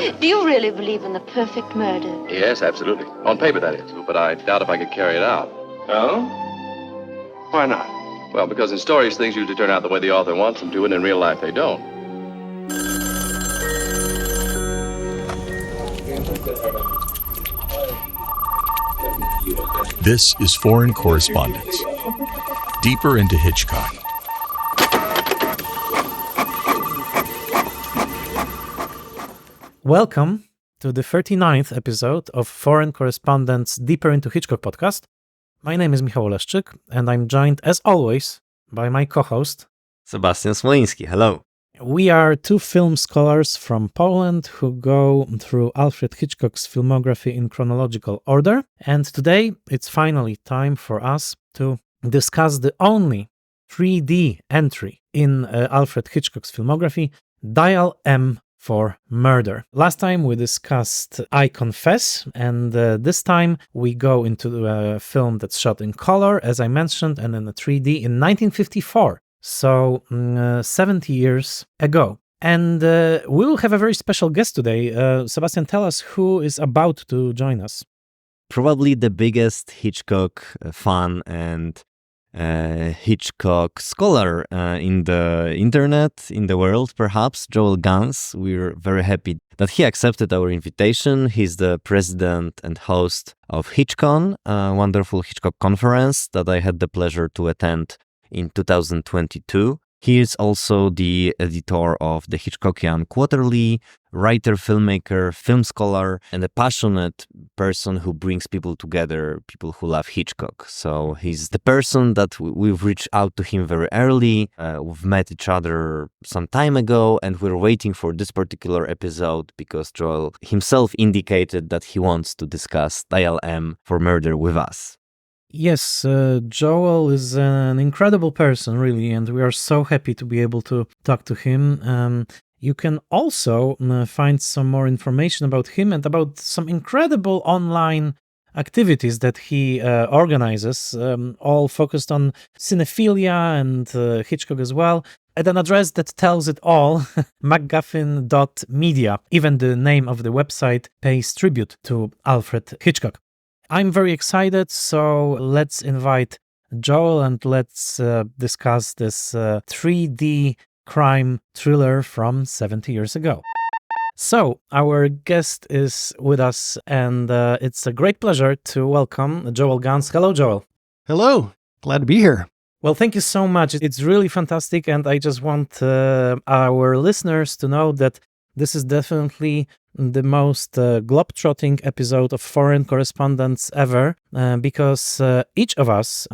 Do you really believe in the perfect murder? Yes, absolutely. On paper, that is. But I doubt if I could carry it out. Oh? Why not? Well, because in stories, things usually turn out the way the author wants them to, and in real life, they don't. This is Foreign Correspondence. Deeper into Hitchcock. Welcome to the 39th episode of Foreign Correspondence Deeper into Hitchcock podcast. My name is Michał Oleszczyk, and I'm joined, as always, by my co-host, Sebastian Smoliński. Hello. We are two film scholars from Poland who go through Alfred Hitchcock's filmography in chronological order, and today it's finally time for us to discuss the only 3D entry in Alfred Hitchcock's filmography, Dial M for Murder. Last time we discussed I Confess, and this time we go into a film that's shot in color, as I mentioned, and in a 3D in 1954. So 70 years ago. And we will have a very special guest today. Sebastian, tell us who is about to join us. Probably the biggest Hitchcock fan and Hitchcock scholar in the internet, in the world, perhaps, Joel Gunz. We're very happy that he accepted our invitation. He's the president and host of HitchCon, a wonderful Hitchcock conference that I had the pleasure to attend in 2022. He is also the editor of the Hitchcockian Quarterly, writer, filmmaker, film scholar, and a passionate person who brings people together, people who love Hitchcock. So he's the person that we've reached out to him very early. We've met each other some time ago, and we're waiting for this particular episode because Joel himself indicated that he wants to discuss Dial M for Murder with us. Yes, Joel is an incredible person, really, and we are so happy to be able to talk to him. You can also find some more information about him and about some incredible online activities that he organizes, all focused on cinephilia and Hitchcock as well, at an address that tells it all, mcguffin.media. Even the name of the website pays tribute to Alfred Hitchcock. I'm very excited, so let's invite Joel and let's discuss this 3D crime thriller from 70 years ago. So, our guest is with us, and it's a great pleasure to welcome Joel Gunz. Hello, Joel. Hello. Glad to be here. Well, thank you so much. It's really fantastic, and I just want our listeners to know that this is definitely the most globe-trotting episode of Foreign Correspondence ever, because each of us,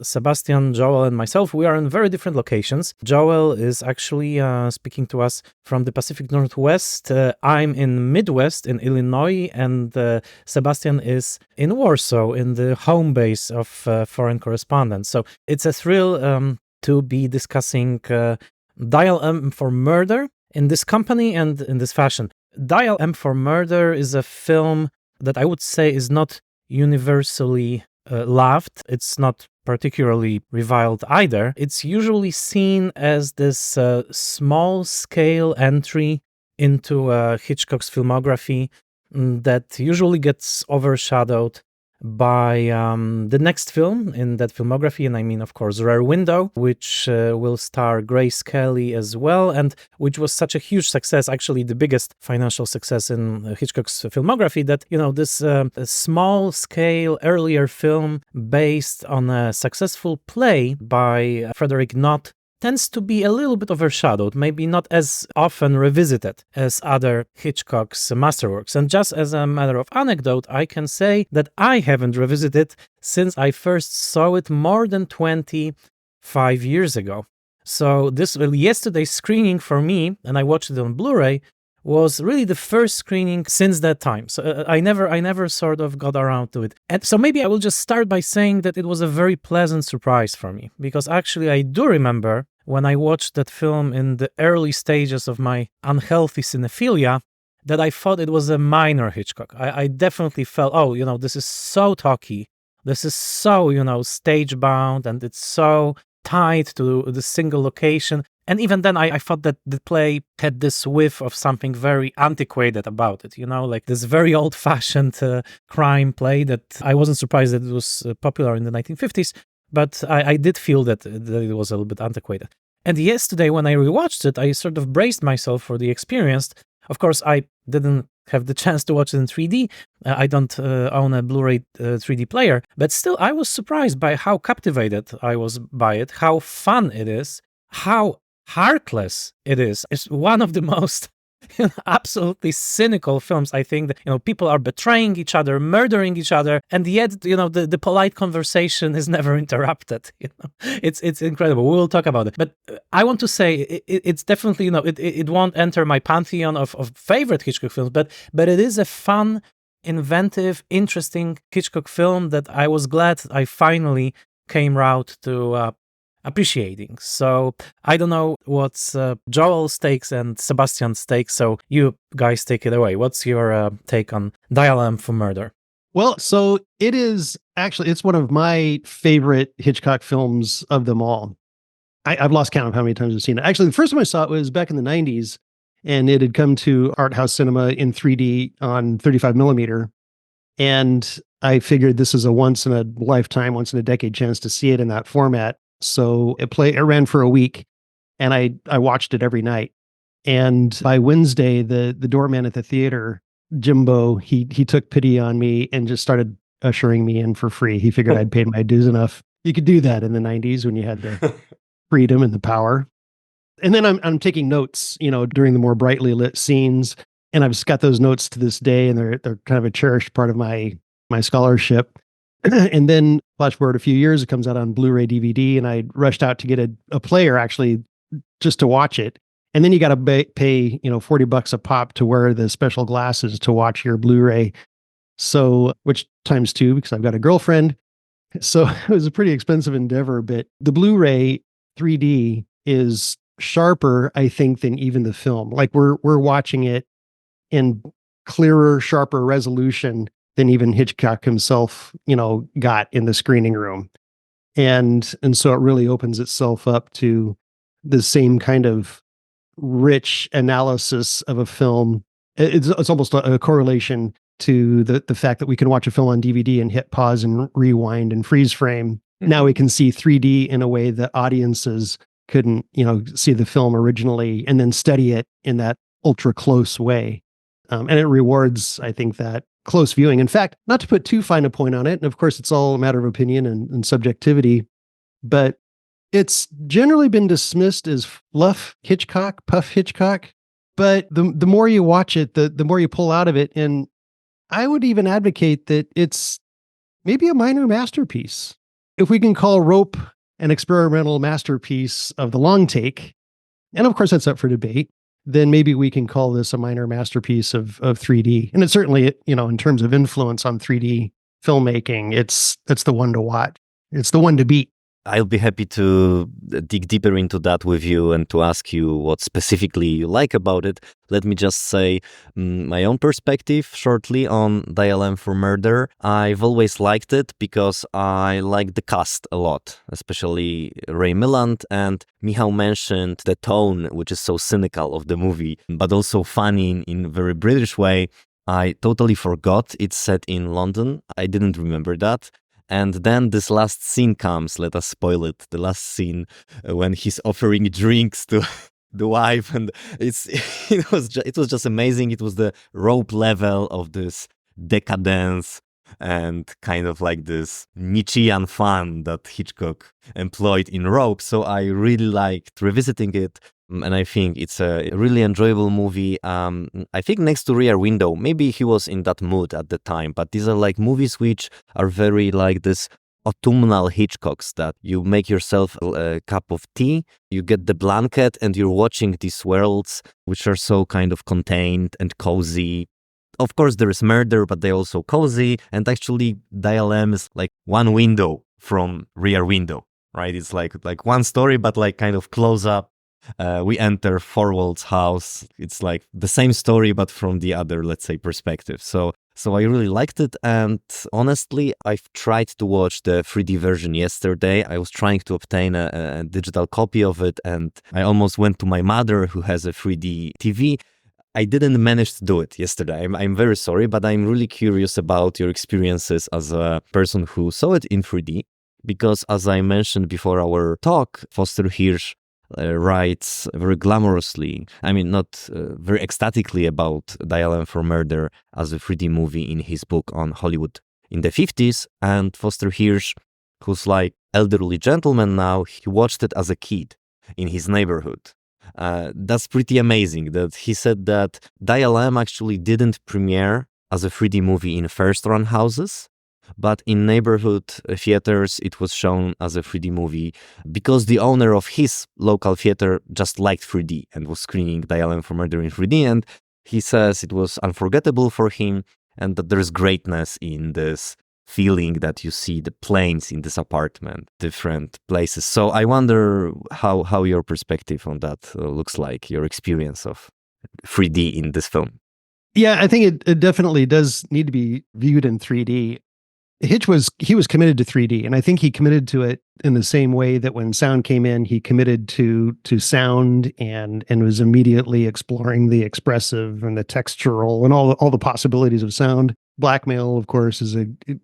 Sebastian, Joel, and myself, we are in very different locations. Joel is actually speaking to us from the Pacific Northwest. I'm in Midwest, in Illinois, and Sebastian is in Warsaw, in the home base of Foreign Correspondence. So it's a thrill to be discussing Dial M for Murder in this company and in this fashion. Dial M for Murder is a film that I would say is not universally loved. It's not particularly reviled either. It's usually seen as this small-scale entry into Hitchcock's filmography that usually gets overshadowed by the next film in that filmography, and I mean, of course, Rear Window, which will star Grace Kelly as well, and which was such a huge success, actually the biggest financial success in Hitchcock's filmography, that, you know, this small-scale earlier film based on a successful play by Frederick Knott tends to be a little bit overshadowed, maybe not as often revisited as other Hitchcock's masterworks. And just as a matter of anecdote, I can say that I haven't revisited since I first saw it more than 25 years ago. So this yesterday's screening for me, and I watched it on Blu-ray, was really the first screening since that time. So I never sort of got around to it. And so maybe I will just start by saying that it was a very pleasant surprise for me, because actually I do remember when I watched that film in the early stages of my unhealthy cinephilia, that I thought it was a minor Hitchcock. I definitely felt, this is so talky. This is so, stage-bound, and it's so tied to the single location. And even then, I thought that the play had this whiff of something very antiquated about it, like this very old-fashioned crime play that I wasn't surprised that it was popular in the 1950s, but I did feel that it was a little bit antiquated. And yesterday, when I rewatched it, I sort of braced myself for the experience. Of course, I didn't have the chance to watch it in 3D. I don't own a Blu-ray 3D player, but still, I was surprised by how captivated I was by it, how fun it is, how heartless it is. It's one of the most absolutely cynical films, I think. That, people are betraying each other, murdering each other, and yet, the polite conversation is never interrupted. It's incredible. We will talk about it. But I want to say it's definitely, it won't enter my pantheon of favorite Hitchcock films, but it is a fun, inventive, interesting Hitchcock film that I was glad I finally came round to appreciating. So I don't know what's Joel's takes and Sebastian's takes, so you guys take it away. What's your take on Dial M for Murder? Well, so it's one of my favorite Hitchcock films of them all. I've lost count of how many times I've seen it. Actually, the first time I saw it was back in the 90s, and it had come to art house cinema in 3D on 35 millimeter. And I figured this is a once in a lifetime, once in a decade chance to see it in that format. So it ran for a week, and I watched it every night. And by Wednesday, the doorman at the theater, Jimbo, he took pity on me and just started ushering me in for free. He figured I'd paid my dues enough. You could do that in the 90s when you had the freedom and the power. And then I'm taking notes, during the more brightly lit scenes, and I've got those notes to this day, and they're kind of a cherished part of my scholarship. And then flash forward a few years, it comes out on Blu-ray DVD, and I rushed out to get a player actually just to watch it. And then you got to pay, $40 a pop to wear the special glasses to watch your Blu-ray. So, which times two, because I've got a girlfriend. So it was a pretty expensive endeavor, but the Blu-ray 3D is sharper, I think, than even the film. Like we're watching it in clearer, sharper resolution than even Hitchcock himself, got in the screening room. And so it really opens itself up to the same kind of rich analysis of a film. It's almost a correlation to the fact that we can watch a film on DVD and hit pause and rewind and freeze frame. Mm-hmm. Now we can see 3D in a way that audiences couldn't, see the film originally and then study it in that ultra close way. And it rewards, I think, that close viewing. In fact, not to put too fine a point on it, and of course it's all a matter of opinion and subjectivity, but it's generally been dismissed as fluff Hitchcock, puff Hitchcock. But the more you watch it, the more you pull out of it. And I would even advocate that it's maybe a minor masterpiece. If we can call Rope an experimental masterpiece of the long take, and of course that's up for debate, then maybe we can call this a minor masterpiece of 3D. And it's certainly, in terms of influence on 3D filmmaking, it's the one to watch. It's the one to beat. I'll be happy to dig deeper into that with you and to ask you what specifically you like about it. Let me just say my own perspective shortly on Dial M for Murder. I've always liked it because I like the cast a lot, especially Ray Milland, and Michał mentioned the tone, which is so cynical of the movie, but also funny in a very British way. I totally forgot it's set in London. I didn't remember that. And then this last scene comes, let us spoil it, the last scene when he's offering drinks to the wife, and it was just amazing. It was the Rope level of this decadence and kind of like this Nietzschean fun that Hitchcock employed in Rope. So I really liked revisiting it. And I think it's a really enjoyable movie. I think next to Rear Window, maybe he was in that mood at the time, but these are like movies which are very like this autumnal Hitchcocks, that you make yourself a cup of tea, you get the blanket, and you're watching these worlds which are so kind of contained and cozy. Of course, there is murder, but they're also cozy. And actually, Dial M is like one window from Rear Window, right? It's like one story, but like kind of close up. We enter Thorwald's house. It's like the same story, but from the other, let's say, perspective. So So I really liked it, and honestly, I've tried to watch the 3D version yesterday. I was trying to obtain a digital copy of it, and I almost went to my mother, who has a 3D TV. I didn't manage to do it yesterday. I'm very sorry, but I'm really curious about your experiences as a person who saw it in 3D, because as I mentioned before our talk, Foster Hirsch writes very glamorously, not very ecstatically about Dial M for Murder as a 3D movie in his book on Hollywood in the 50s. And Foster Hirsch, who's like elderly gentleman now, he watched it as a kid in his neighborhood. That's pretty amazing that he said that Dial M actually didn't premiere as a 3D movie in first-run houses, but in neighborhood theaters, it was shown as a 3D movie because the owner of his local theater just liked 3D and was screening Dial M for Murder in 3D. And he says it was unforgettable for him and that there's greatness in this feeling that you see the planes in this apartment, different places. So I wonder how your perspective on that looks like, your experience of 3D in this film. Yeah, I think it definitely does need to be viewed in 3D. Hitch was committed to 3D, and I think he committed to it in the same way that when sound came in, he committed to sound and was immediately exploring the expressive and the textural and all the possibilities of sound. Blackmail, of course,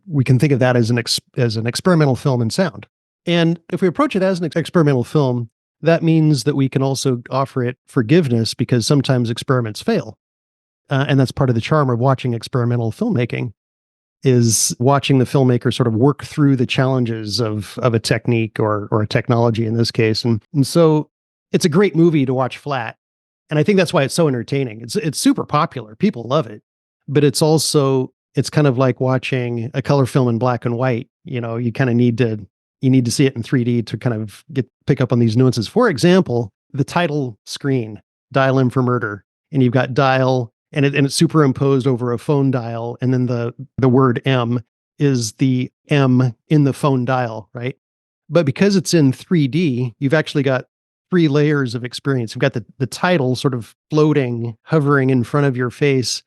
we can think of that as an experimental film in sound. And if we approach it as an experimental film, that means that we can also offer it forgiveness because sometimes experiments fail, and that's part of the charm of watching experimental filmmaking. Is watching the filmmaker sort of work through the challenges of a technique or a technology in this case. And so it's a great movie to watch flat. And I think that's why it's so entertaining. It's super popular. People love it. But it's kind of like watching a color film in black and white. You kind of need to see it in 3D to kind of pick up on these nuances. For example, the title screen, Dial M for Murder, and you've got dial and it's superimposed over a phone dial, and then the word M is the M in the phone dial, right? But because it's in 3D, you've actually got 3 layers of experience. You've got the title sort of floating, hovering in front of your face.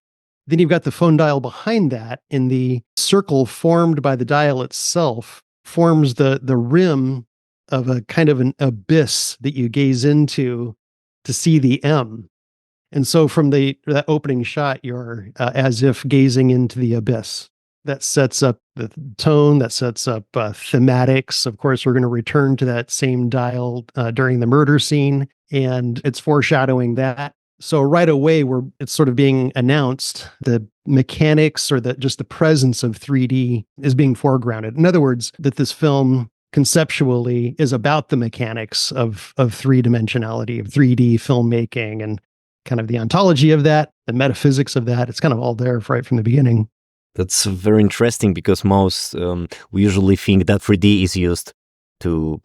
Then you've got the phone dial behind that, and the circle formed by the dial itself forms the rim of a kind of an abyss that you gaze into to see the M. And so from that opening shot, you're as if gazing into the abyss. That sets up the tone, that sets up thematics. Of course, we're going to return to that same dial during the murder scene, and it's foreshadowing that. So right away, it's sort of being announced. The mechanics or just the presence of 3D is being foregrounded. In other words, that this film conceptually is about the mechanics of three-dimensionality, of 3D filmmaking, and kind of the ontology of that, the metaphysics of that. It's kind of all there right from the beginning. That's very interesting because we usually think that 3D is used to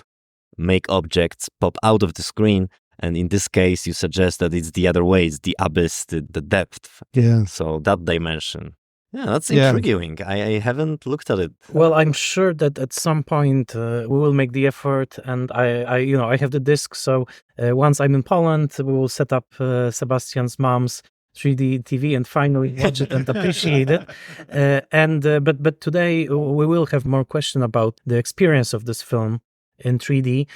make objects pop out of the screen. And in this case, you suggest that it's the other way. It's the abyss, the depth. Yeah. So that dimension. Yeah, that's intriguing. I haven't looked at it. Well, I'm sure that at some point we will make the effort, and I have the disc. So once I'm in Poland, we will set up Sebastian's mom's 3D TV and finally watch it and appreciate it. But today we will have more question about the experience of this film in 3D.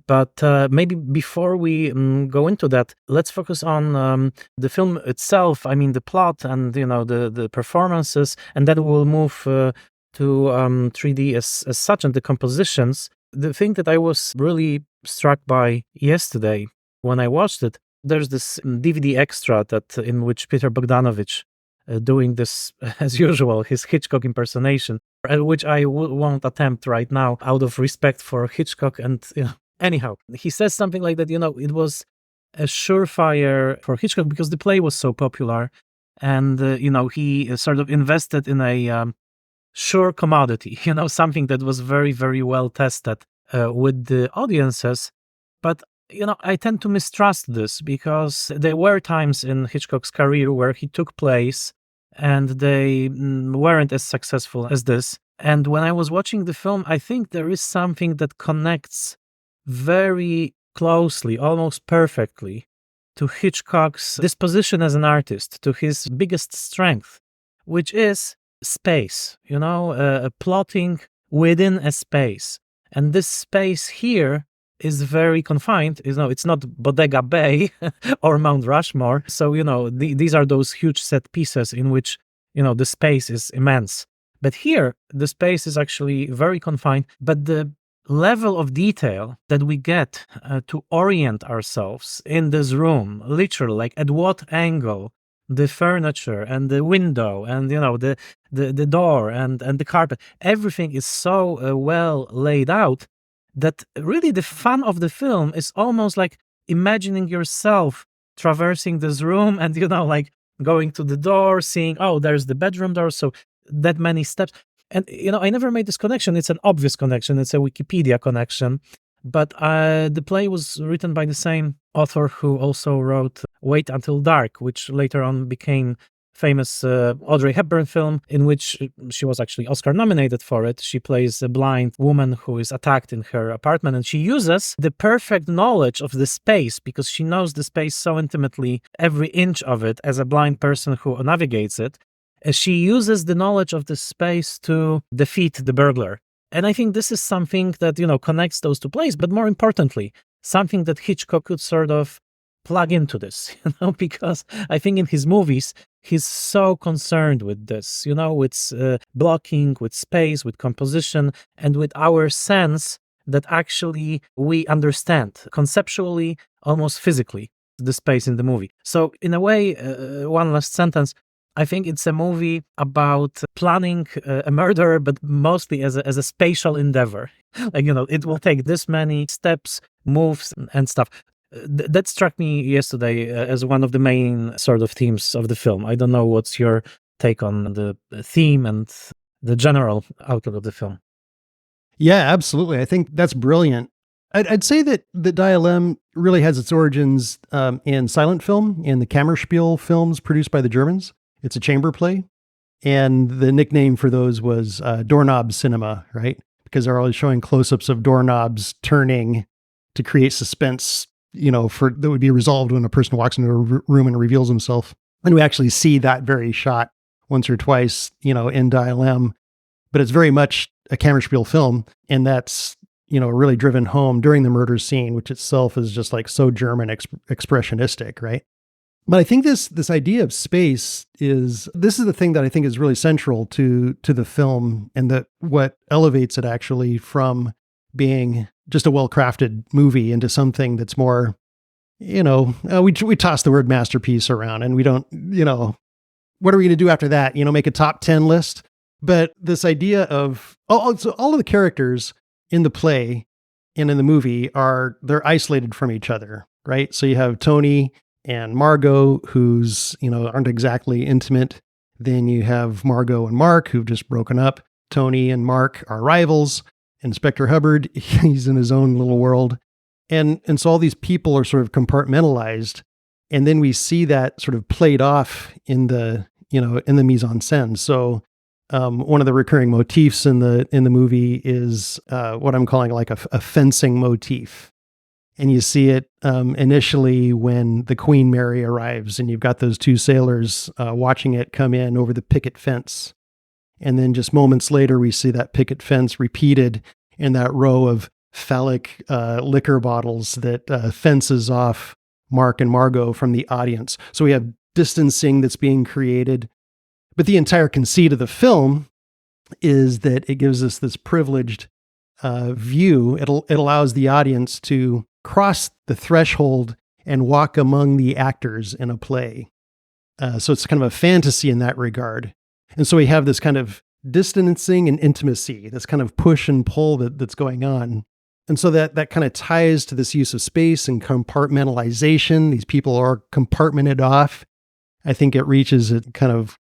But maybe before we go into that, let's focus on the film itself. I mean, the plot and the performances, and then we'll move to 3D as such and the compositions. The thing that I was really struck by yesterday when I watched it, there's this DVD extra in which Peter Bogdanovich doing this, as usual, his Hitchcock impersonation, which I won't attempt right now out of respect for Hitchcock. And anyhow, he says something like that, it was a surefire for Hitchcock because the play was so popular, and he sort of invested in a sure commodity, something that was very, very well tested with the audiences. But I tend to mistrust this because there were times in Hitchcock's career where he took plays and they weren't as successful as this. And when I was watching the film, I think there is something that connects very closely, almost perfectly, to Hitchcock's disposition as an artist, to his biggest strength, which is space, plotting within a space. And this space here is very confined. It's not Bodega Bay or Mount Rushmore. So, these are those huge set pieces in which, the space is immense. But here, the space is actually very confined, but the level of detail that we get to orient ourselves in this room, literally, like at what angle the furniture and the window and the door and the carpet, everything is so well laid out that really the fun of the film is almost like imagining yourself traversing this room and like going to the door, seeing, oh, there's the bedroom door, so that many steps. And I never made this connection. It's an obvious connection. It's a Wikipedia connection. But the play was written by the same author who also wrote Wait Until Dark, which later on became famous Audrey Hepburn film, in which she was actually Oscar nominated for it. She plays a blind woman who is attacked in her apartment, and she uses the perfect knowledge of the space, because she knows the space so intimately, every inch of it, as a blind person who navigates it. She uses the knowledge of the space to defeat the burglar. And I think this is something that, connects those two plays, but more importantly, something that Hitchcock could sort of plug into this, because I think in his movies, he's so concerned with this, with blocking, with space, with composition, and with our sense that actually we understand conceptually, almost physically, the space in the movie. So in a way, one last sentence, I think it's a movie about planning a murder, but mostly as a spatial endeavor. Like, it will take this many steps, moves, and stuff. That struck me yesterday as one of the main sort of themes of the film. I don't know what's your take on the theme and the general outlook of the film. Yeah, absolutely. I think that's brilliant. I'd say that the Dialem really has its origins in silent film, in the Kammerspiel films produced by the Germans. It's a chamber play. And the nickname for those was doorknob cinema, right? Because they're always showing close-ups of doorknobs turning to create suspense, that would be resolved when a person walks into a room and reveals himself. And we actually see that very shot once or twice, in Dialem. But it's very much a Kammerspiel film. And that's, really driven home during the murder scene, which itself is just like so German expressionistic, right? But I think this idea of space this is the thing that I think is really central to the film, and that what elevates it actually from being just a well-crafted movie into something that's more, we toss the word masterpiece around and we don't, what are we going to do after that? Make a top 10 list. But this idea of, so all of the characters in the play and in the movie they're isolated from each other, right? So you have Tony and Margot, who's, aren't exactly intimate. Then you have Margot and Mark, who've just broken up. Tony and Mark are rivals. Inspector Hubbard, he's in his own little world. And so all these people are sort of compartmentalized. And then we see that sort of played off in the mise en scène. So one of the recurring motifs in the movie is what I'm calling like a fencing motif. And you see it initially when the Queen Mary arrives, and you've got those two sailors watching it come in over the picket fence. And then just moments later, we see that picket fence repeated in that row of phallic liquor bottles that fences off Mark and Margot from the audience. So we have distancing that's being created. But the entire conceit of the film is that it gives us this privileged view. It allows the audience to cross the threshold and walk among the actors in a play. So it's kind of a fantasy in that regard. And so we have this kind of distancing and intimacy, this kind of push and pull that's going on. And so that kind of ties to this use of space and compartmentalization. These people are compartmented off. I think it reaches a kind of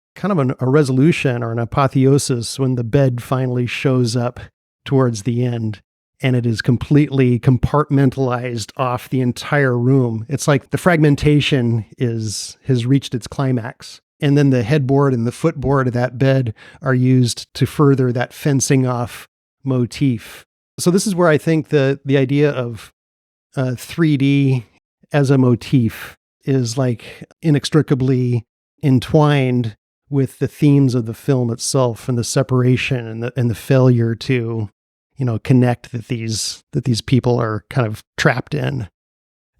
a resolution or an apotheosis when the bed finally shows up towards the end. And it is completely compartmentalized off the entire room. It's like the fragmentation has reached its climax. And then the headboard and the footboard of that bed are used to further that fencing off motif. So this is where I think the idea of 3D as a motif is like inextricably entwined with the themes of the film itself and the separation and the failure to, connect that these people are kind of trapped in.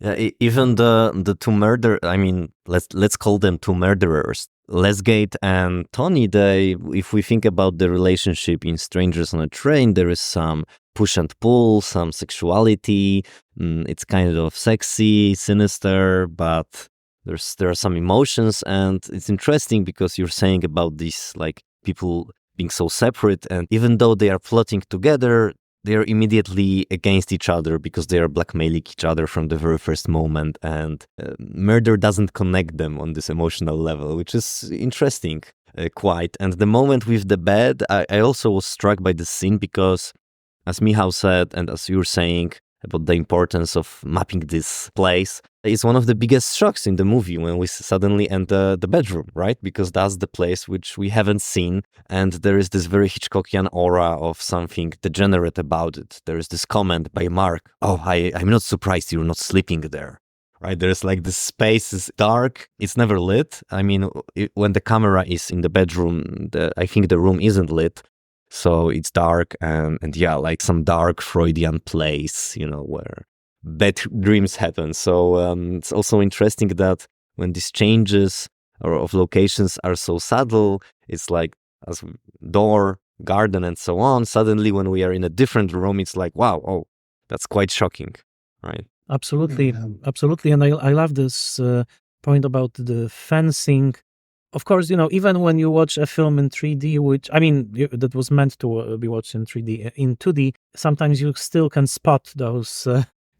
Yeah, even the two let's call them two murderers, Lesgate and Tony. If we think about the relationship in Strangers on a Train, there is some push and pull, some sexuality. It's kind of sexy, sinister, but there are some emotions, and it's interesting because you're saying about these like people being so separate, and even though they are plotting together, they are immediately against each other because they are blackmailing each other from the very first moment, and murder doesn't connect them on this emotional level, which is interesting, quite. And the moment with the bed, I also was struck by the scene because, as Michał said, and as you were saying about the importance of mapping this place, it's one of the biggest shocks in the movie when we suddenly enter the bedroom, right? Because that's the place which we haven't seen, and there is this very Hitchcockian aura of something degenerate about it. There is this comment by Mark, I'm not surprised you're not sleeping there, right? There's like the space is dark, it's never lit. I mean, when the camera is in the bedroom, I think the room isn't lit, so it's dark and yeah, like some dark Freudian place, where bad dreams happen. So it's also interesting that when these changes of locations are so subtle, it's like as door, garden, and so on. Suddenly, when we are in a different room, it's like, wow, that's quite shocking, right? Absolutely, absolutely. And I love this point about the fencing. Of course, even when you watch a film in 3D, that was meant to be watched in 3D, in 2D, sometimes you still can spot those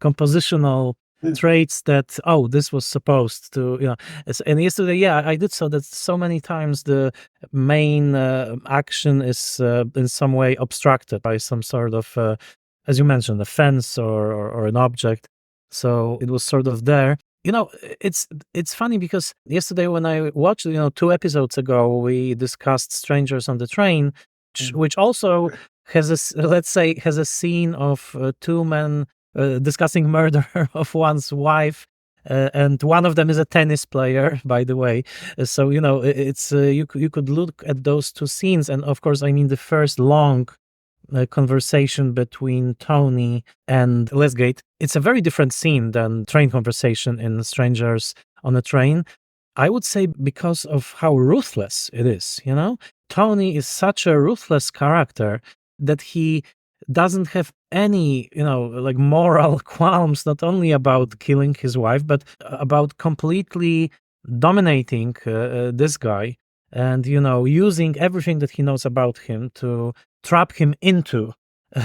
compositional traits that, this was supposed to, and yesterday, I did so that so many times the main action is in some way obstructed by some sort of, as you mentioned, a fence or an object. So it was sort of there. It's funny because yesterday when I watched, 2 episodes ago, we discussed Strangers on the Train, which also has a scene of 2 men discussing murder of one's wife, and one of them is a tennis player, by the way. So it's you could look at those 2 scenes, and of course, the first long conversation between Tony and Lesgate. It's a very different scene than train conversation in Strangers on a Train. I would say because of how ruthless it is, Tony is such a ruthless character that he doesn't have any, like moral qualms, not only about killing his wife, but about completely dominating this guy and, using everything that he knows about him to trap him into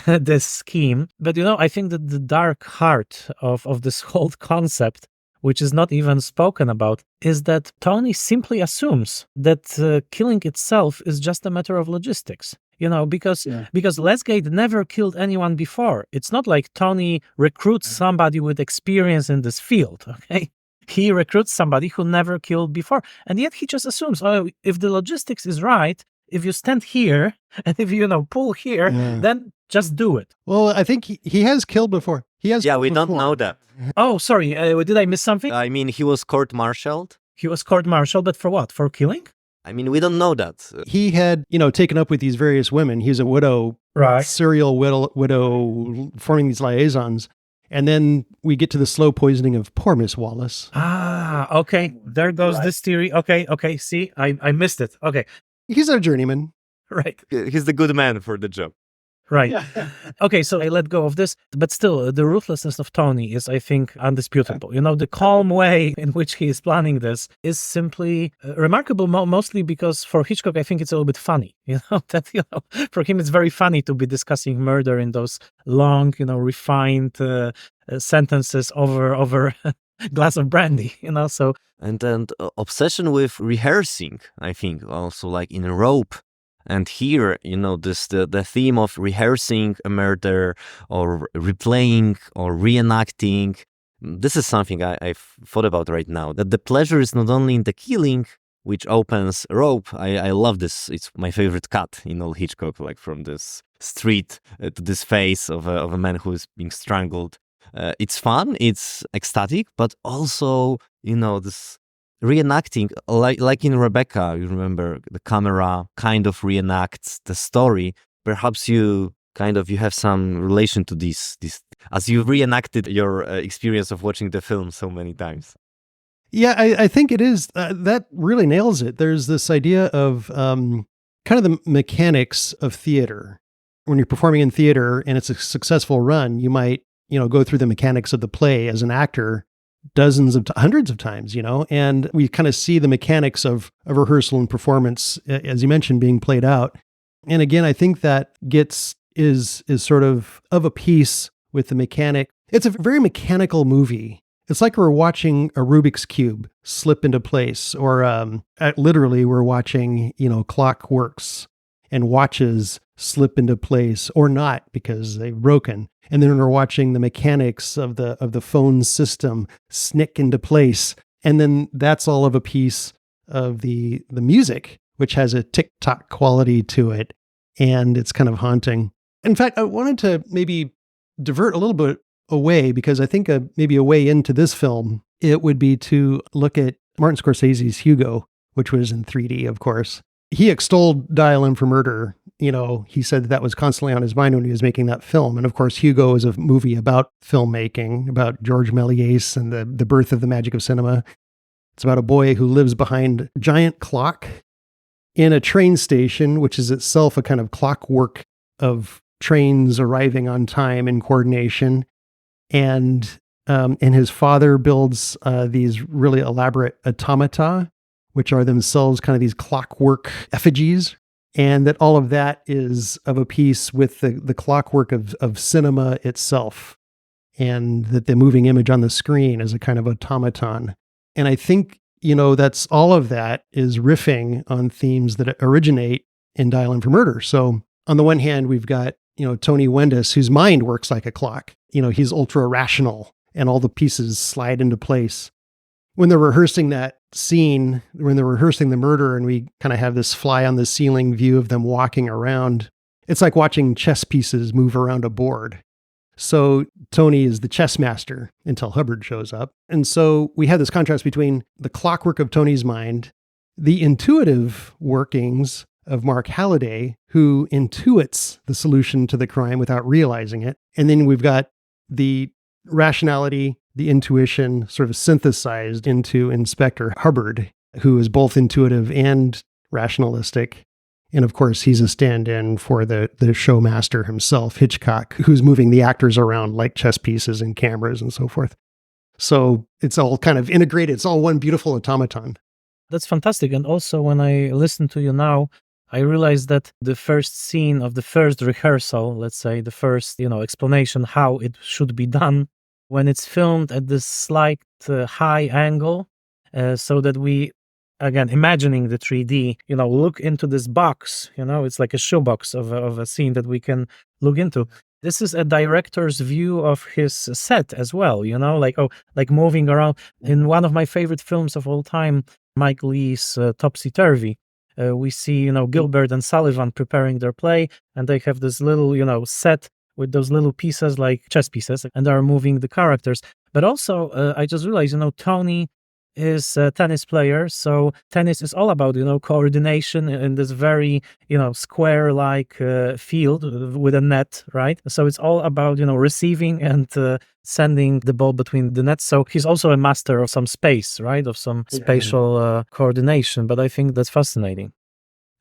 this scheme. But, I think that the dark heart of this whole concept, which is not even spoken about, is that Tony simply assumes that killing itself is just a matter of logistics. Because Lesgate never killed anyone before. It's not like Tony recruits somebody with experience in this field, okay? He recruits somebody who never killed before. And yet he just assumes, if the logistics is right, if you stand here and if you pull here, then just do it. Well, I think he has killed before. He has. Yeah, we don't know that. Oh, sorry. Did I miss something? He was court-martialed. He was court-martialed, but for what? For killing? We don't know that. He had, taken up with these various women. He's a widow, right? Serial widow, forming these liaisons. And then we get to the slow poisoning of poor Miss Wallace. Okay. There goes this theory. Okay. See, I missed it. Okay. He's our journeyman. Right. He's the good man for the job. Right. Okay, so I let go of this, but still, the ruthlessness of Tony is, I think, undisputable. The calm way in which he is planning this is simply remarkable, mostly because for Hitchcock, I think it's a little bit funny. For him, it's very funny to be discussing murder in those long, refined sentences over a glass of brandy. So and obsession with rehearsing, I think, also like in Rope. And here, the theme of rehearsing a murder or replaying or reenacting, this is something I've thought about right now, that the pleasure is not only in the killing, which opens Rope. I love this. It's my favorite cut in all Hitchcock, like from this street to this face of a man who is being strangled. It's fun, it's ecstatic, but also, this reenacting, like in Rebecca, you remember the camera kind of reenacts the story. Perhaps you have some relation to this as you reenacted your experience of watching the film so many times. Yeah, I think it is. That really nails it. There's this idea of kind of the mechanics of theater. When you're performing in theater and it's a successful run, you might, go through the mechanics of the play as an actor hundreds of times, and we kind of see the mechanics of rehearsal and performance, as you mentioned, being played out. And again, I think that is sort of a piece with the mechanic. It's a very mechanical movie. It's like we're watching a Rubik's Cube slip into place, or literally we're watching, clockworks and watches slip into place or not because they've broken. And then we're watching the mechanics of the phone system snick into place. And then that's all of a piece of the music, which has a tick-tock quality to it. And it's kind of haunting. In fact, I wanted to maybe divert a little bit away, because I think maybe a way into this film, it would be to look at Martin Scorsese's Hugo, which was in 3D, of course. He extolled Dial M for Murder. He said that was constantly on his mind when he was making that film. And of course, Hugo is a movie about filmmaking, about Georges Méliès and the birth of the magic of cinema. It's about a boy who lives behind a giant clock in a train station, which is itself a kind of clockwork of trains arriving on time in coordination. And his father builds these really elaborate automata, which are themselves kind of these clockwork effigies. And that all of that is of a piece with the clockwork of cinema itself. And that the moving image on the screen is a kind of automaton. And I think, that's all of that is riffing on themes that originate in Dial M for Murder. So on the one hand, we've got, Tony Wendis, whose mind works like a clock. He's ultra rational and all the pieces slide into place. When they're rehearsing that scene, when they're rehearsing the murder, and we kind of have this fly on the ceiling view of them walking around, it's like watching chess pieces move around a board. So Tony is the chess master until Hubbard shows up. And so we have this contrast between the clockwork of Tony's mind, the intuitive workings of Mark Halliday, who intuits the solution to the crime without realizing it. And then we've got the rationality, the intuition sort of synthesized into Inspector Hubbard, who is both intuitive and rationalistic. And of course, he's a stand-in for the showmaster himself, Hitchcock, who's moving the actors around like chess pieces and cameras and so forth. So it's all kind of integrated. It's all one beautiful automaton. That's fantastic. And also, when I listen to you now, I realized that the first scene of the first rehearsal, let's say the first, explanation how it should be done, when it's filmed at this slight high angle, so that we, again, imagining the 3D, look into this box, it's like a shoebox of a scene that we can look into. This is a director's view of his set as well, like moving around. In one of my favorite films of all time, Mike Lee's Topsy-Turvy, we see, Gilbert and Sullivan preparing their play, and they have this little, set with those little pieces like chess pieces, and they are moving the characters. But also, I just realized, Tony is a tennis player, so tennis is all about, coordination in this very, square-like field with a net, right? So it's all about, receiving and sending the ball between the nets. So he's also a master of some space, right? Of some spatial coordination, but I think that's fascinating.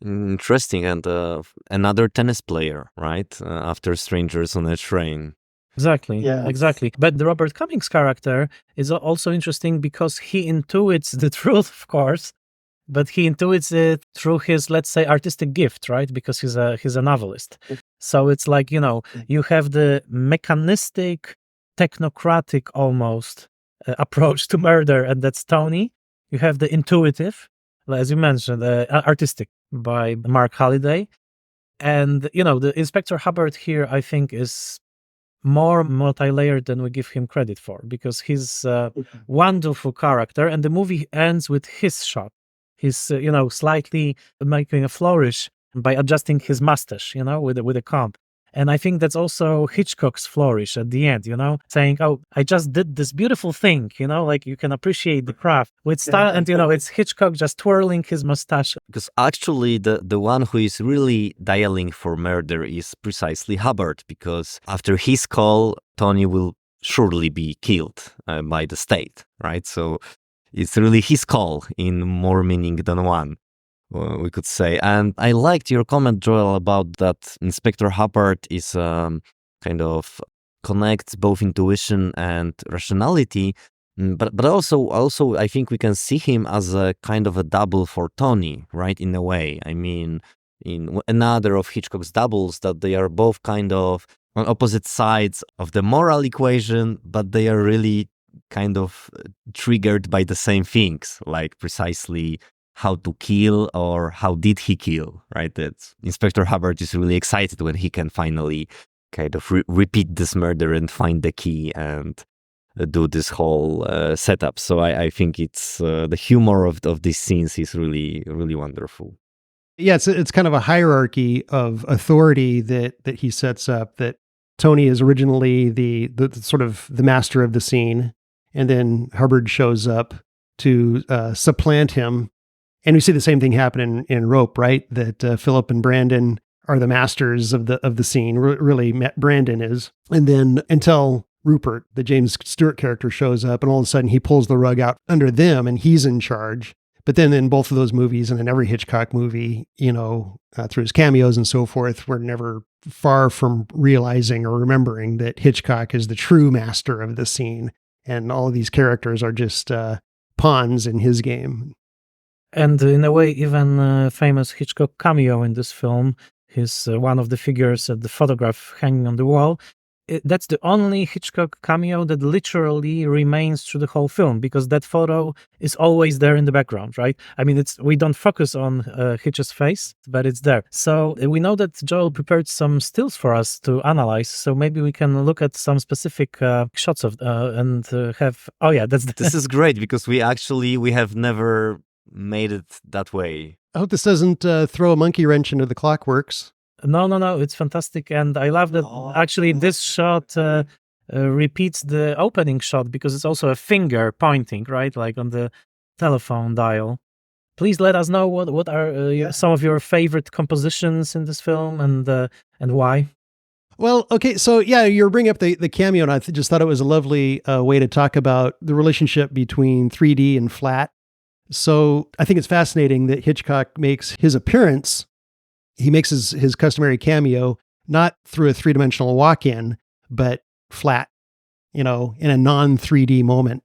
Interesting. And another tennis player, right? After Strangers on a Train. Exactly. Yeah. Exactly. But the Robert Cummings character is also interesting because he intuits the truth, of course, but he intuits it through his, let's say, artistic gift, right? Because he's a novelist. So it's like, you have the mechanistic, technocratic almost approach to murder, and that's Tony. You have the intuitive, as you mentioned, artistic by Mark Halliday. And, the Inspector Hubbard here, I think, is more multi-layered than we give him credit for, because he's a wonderful character, and the movie ends with his shot. He's, slightly making a flourish by adjusting his mustache, with a comb. And I think that's also Hitchcock's flourish at the end, saying, oh, I just did this beautiful thing, like you can appreciate the craft with style. And, it's Hitchcock just twirling his mustache. Because actually the one who is really dialing for murder is precisely Hubbard, because after his call, Tony will surely be killed by the state, right? So it's really his call in more meaning than one. We could say. And I liked your comment, Joel, about that Inspector Hubbard is kind of connects both intuition and rationality, but also I think we can see him as a kind of a double for Tony, right? In a way, I mean, in another of Hitchcock's doubles, that they are both kind of on opposite sides of the moral equation, but they are really kind of triggered by the same things, like precisely how to kill or how did he kill, right? That Inspector Hubbard is really excited when he can finally kind of repeat this murder and find the key and do this whole setup. So I think it's the humor of these scenes is really, really wonderful. Yeah, it's kind of a hierarchy of authority that he sets up, that Tony is originally the sort of the master of the scene, and then Hubbard shows up to supplant him. And we see the same thing happen in Rope, right? That Philip and Brandon are the masters of the scene. Really, Brandon is. And then until Rupert, the James Stewart character, shows up, and all of a sudden he pulls the rug out under them, and he's in charge. But then in both of those movies, and in every Hitchcock movie, through his cameos and so forth, we're never far from realizing or remembering that Hitchcock is the true master of the scene, and all of these characters are just pawns in his game. And in a way, even famous Hitchcock cameo in this film, he's one of the figures at the photograph hanging on the wall. That's the only Hitchcock cameo that literally remains through the whole film, because that photo is always there in the background, right? I mean, we don't focus on Hitch's face, but it's there. So we know that Joel prepared some stills for us to analyze. So maybe we can look at some specific shots of and have. Oh yeah, This is great, because we have never made it that way. I hope this doesn't throw a monkey wrench into the clockworks. No, it's fantastic. And I love that actually this shot repeats the opening shot, because it's also a finger pointing, right? Like on the telephone dial. Please let us know what are some of your favorite compositions in this film and why. Well, okay, so yeah, you're bringing up the cameo, and I just thought it was a lovely way to talk about the relationship between 3D and flat. So I think it's fascinating that Hitchcock makes his appearance. He makes his customary cameo not through a three-dimensional walk-in, but flat, in a non-3D moment.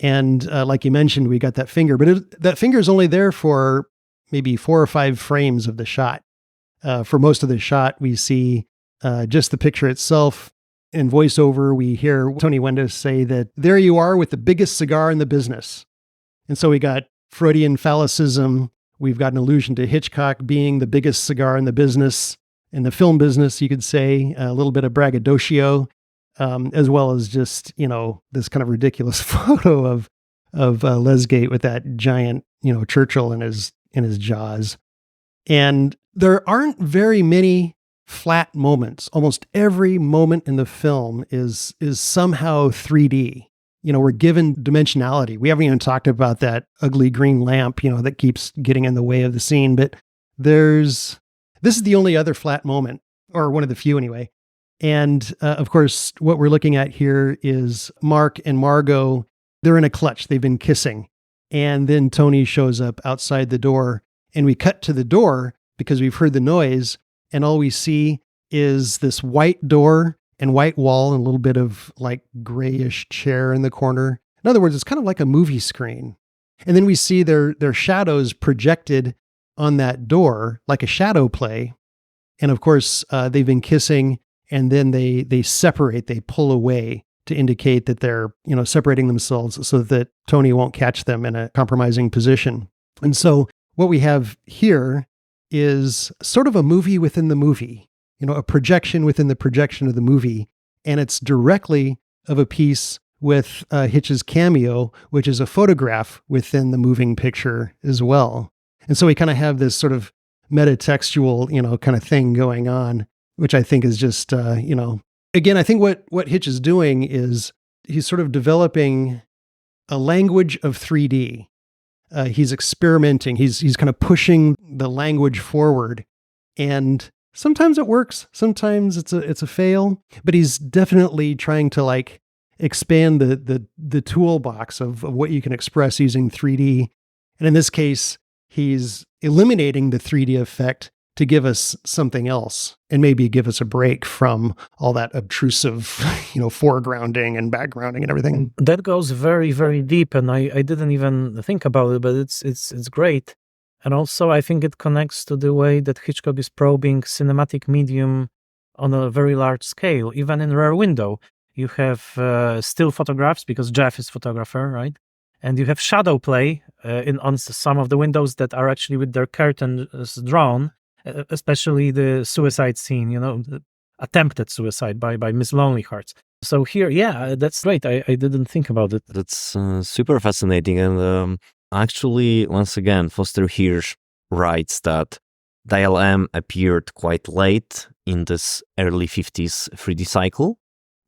And like you mentioned, we got that finger, but that finger is only there for maybe 4 or 5 frames of the shot. For most of the shot, we see just the picture itself. In voiceover, we hear Tony Wendis say that, "There you are with the biggest cigar in the business." And so we got Freudian phallicism. We've got an allusion to Hitchcock being the biggest cigar in the business, in the film business, you could say, a little bit of braggadocio, as well as just, this kind of ridiculous photo of Lesgate with that giant, Churchill in his jaws. And there aren't very many flat moments. Almost every moment in the film is somehow 3D. We're given dimensionality. We haven't even talked about that ugly green lamp, that keeps getting in the way of the scene. But this is the only other flat moment, or one of the few anyway. And of course, what we're looking at here is Mark and Margot. They're in a clutch. They've been kissing. And then Tony shows up outside the door, and we cut to the door because we've heard the noise. And all we see is this white door and white wall and a little bit of like grayish chair in the corner. In other words, it's kind of like a movie screen. And then we see their shadows projected on that door, like a shadow play. And of course, they've been kissing, and then they separate, they pull away to indicate that they're, separating themselves so that Tony won't catch them in a compromising position. And so what we have here is sort of a movie within the movie. A projection within the projection of the movie. And it's directly of a piece with Hitch's cameo, which is a photograph within the moving picture as well. And so we kind of have this sort of metatextual, kind of thing going on. which I think is just, again, I think what Hitch is doing is he's sort of developing a language of 3D. He's experimenting. He's kind of pushing the language forward, and sometimes it works. Sometimes it's a fail. But he's definitely trying to like expand the toolbox of what you can express using 3D. And in this case, he's eliminating the 3D effect to give us something else and maybe give us a break from all that obtrusive, foregrounding and backgrounding and everything. That goes very, very deep, and I didn't even think about it, but it's great. And also, I think it connects to the way that Hitchcock is probing cinematic medium on a very large scale. Even in Rear Window, you have still photographs because Jeff is photographer, right? And you have shadow play on some of the windows that are actually with their curtains drawn. Especially the suicide scene, the attempted suicide by Miss Lonely Hearts. So here, yeah, that's great. I didn't think about it. That's super fascinating. And actually, once again, Foster Hirsch writes that Dial M appeared quite late in this early 50s 3D cycle.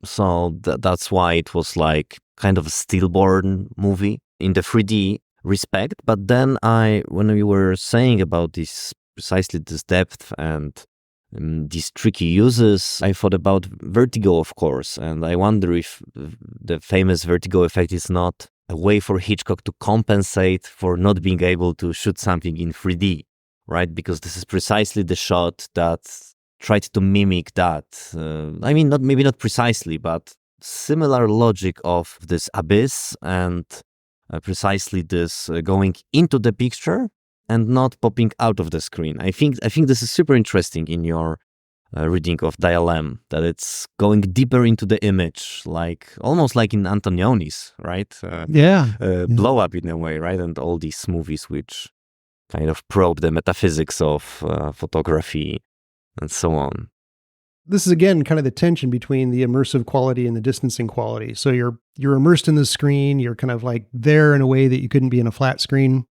So that's why it was like kind of a stillborn movie in the 3D respect. But then when we were saying about precisely this depth and these tricky uses, I thought about vertigo, of course, and I wonder if the famous vertigo effect is not a way for Hitchcock to compensate for not being able to shoot something in 3D, right? Because this is precisely the shot that tried to mimic that. Maybe not precisely, but similar logic of this abyss and precisely this going into the picture and not popping out of the screen. I think this is super interesting in your reading of Dial M, that it's going deeper into the image, almost like in Antonioni's, right? Blow Up in a way, right? And all these movies which kind of probe the metaphysics of photography and so on. This is again kind of the tension between the immersive quality and the distancing quality. So you're immersed in the screen, you're kind of like there in a way that you couldn't be in a flat screen.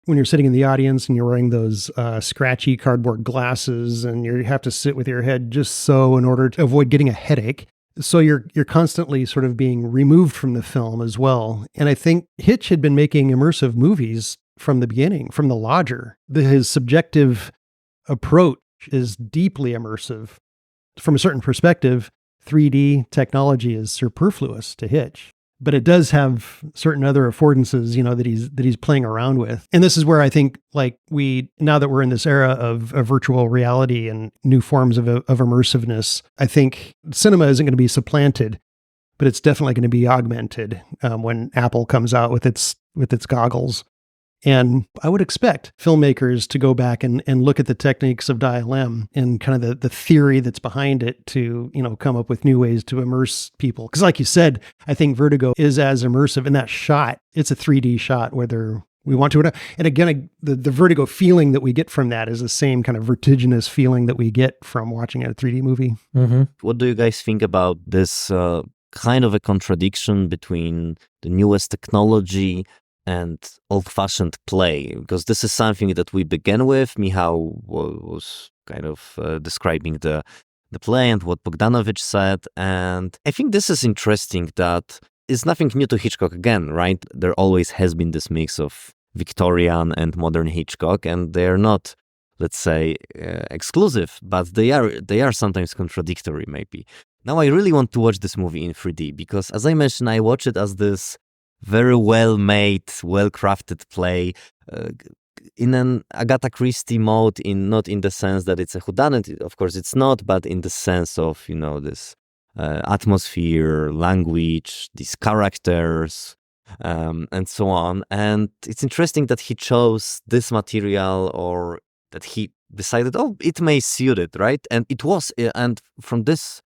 When you're sitting in the audience and you're wearing those scratchy cardboard glasses and you have to sit with your head just so in order to avoid getting a headache. So you're constantly sort of being removed from the film as well. And I think Hitch had been making immersive movies from the beginning, from The Lodger. His subjective approach is deeply immersive. From a certain perspective, 3D technology is superfluous to Hitch. But it does have certain other affordances, that he's playing around with. And this is where I think, now that we're in this era of virtual reality and new forms of immersiveness, I think cinema isn't going to be supplanted, but it's definitely going to be augmented when Apple comes out with its goggles. And I would expect filmmakers to go back and look at the techniques of Dial M and kind of the theory that's behind it to, come up with new ways to immerse people. Because like you said, I think Vertigo is as immersive in that shot. It's a 3D shot, whether we want to or not. And again, the Vertigo feeling that we get from that is the same kind of vertiginous feeling that we get from watching a 3D movie. Mm-hmm. What do you guys think about this kind of a contradiction between the newest technology and old-fashioned play? Because this is something that we began with. Michał was kind of describing the play and what Bogdanovich said. And I think this is interesting that it's nothing new to Hitchcock again, right? There always has been this mix of Victorian and modern Hitchcock, and they're not, let's say, exclusive, but they are sometimes contradictory, maybe. Now I really want to watch this movie in 3D because, as I mentioned, I watch it as this very well-made, well-crafted play in an Agatha Christie mode, not in the sense that it's a whodunit, of course it's not, but in the sense of, this atmosphere, language, these characters, and so on. And it's interesting that he chose this material, or that he decided, it may suit it, right? And it was, and from this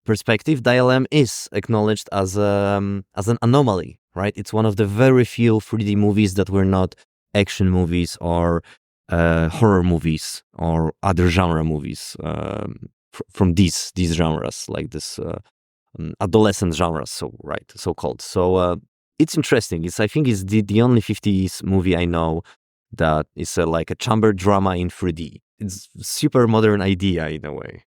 perspective, Dial M is acknowledged as an anomaly, right? It's one of the very few 3D movies that were not action movies or horror movies or other genre movies from these genres, like this adolescent genres, so called. So it's interesting. I think it's the only 50s movie I know that is like a chamber drama in 3D. It's a super modern idea in a way.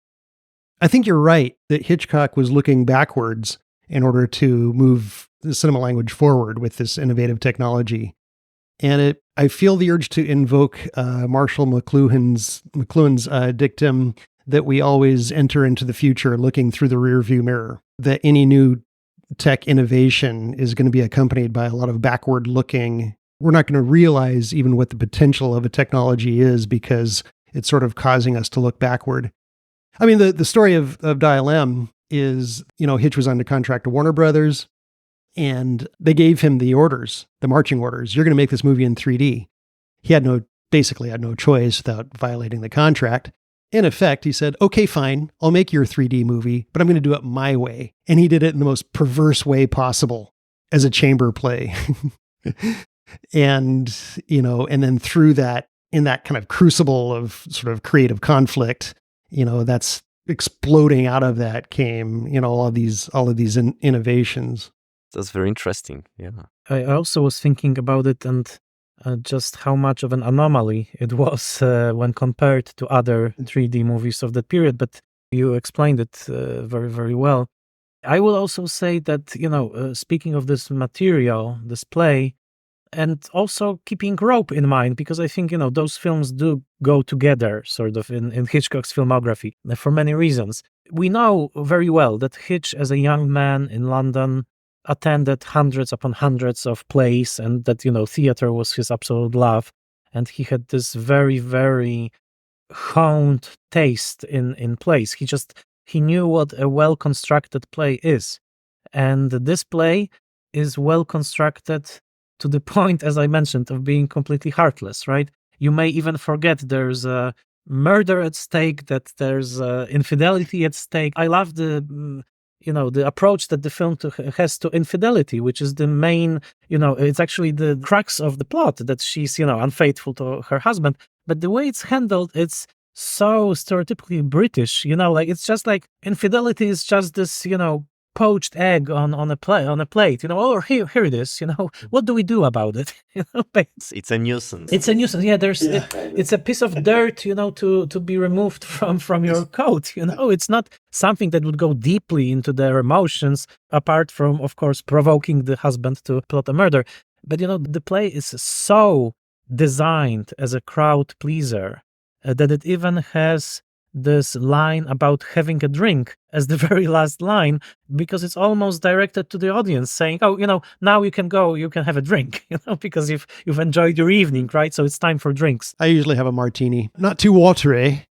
I think you're right that Hitchcock was looking backwards in order to move the cinema language forward with this innovative technology. And I feel the urge to invoke Marshall McLuhan's dictum that we always enter into the future looking through the rearview mirror, that any new tech innovation is going to be accompanied by a lot of backward looking. We're not going to realize even what the potential of a technology is because it's sort of causing us to look backward. I mean, the story of Dial M is, Hitch was under contract to Warner Brothers, and they gave him the orders, the marching orders. You're going to make this movie in 3D. He basically had no choice without violating the contract. In effect, he said, okay, fine, I'll make your 3D movie, but I'm going to do it my way. And he did it in the most perverse way possible as a chamber play. And then through that, in that kind of crucible of sort of creative conflict, that's exploding out of that came, all of these innovations. That's very interesting. Yeah. I also was thinking about it and just how much of an anomaly it was when compared to other 3D movies of that period, but you explained it very, very well. I will also say that, speaking of this material, this play, and also keeping Rope in mind, because I think, those films do go together sort of in Hitchcock's filmography for many reasons. We know very well that Hitch, as a young man in London, attended hundreds upon hundreds of plays, and that, theater was his absolute love. And he had this very, very honed taste in plays. He knew what a well-constructed play is. And this play is well-constructed to the point, as I mentioned, of being completely heartless, right? You may even forget there's a murder at stake, that there's infidelity at stake. I love the approach that the film has to infidelity, which is the main, it's actually the crux of the plot, that she's, unfaithful to her husband. But the way it's handled, it's so stereotypically British, it's just like infidelity is just this, poached egg on a plate, or here it is, what do we do about it? It's a nuisance. It's a nuisance. Yeah, it's a piece of dirt, to be removed from your coat. It's not something that would go deeply into their emotions, apart from, of course, provoking the husband to plot a murder. But the play is so designed as a crowd pleaser that it even has this line about having a drink as the very last line, because it's almost directed to the audience, saying, oh, now you can go, you can have a drink, because you've enjoyed your evening, right? So it's time for drinks. I usually have a martini, not too watery.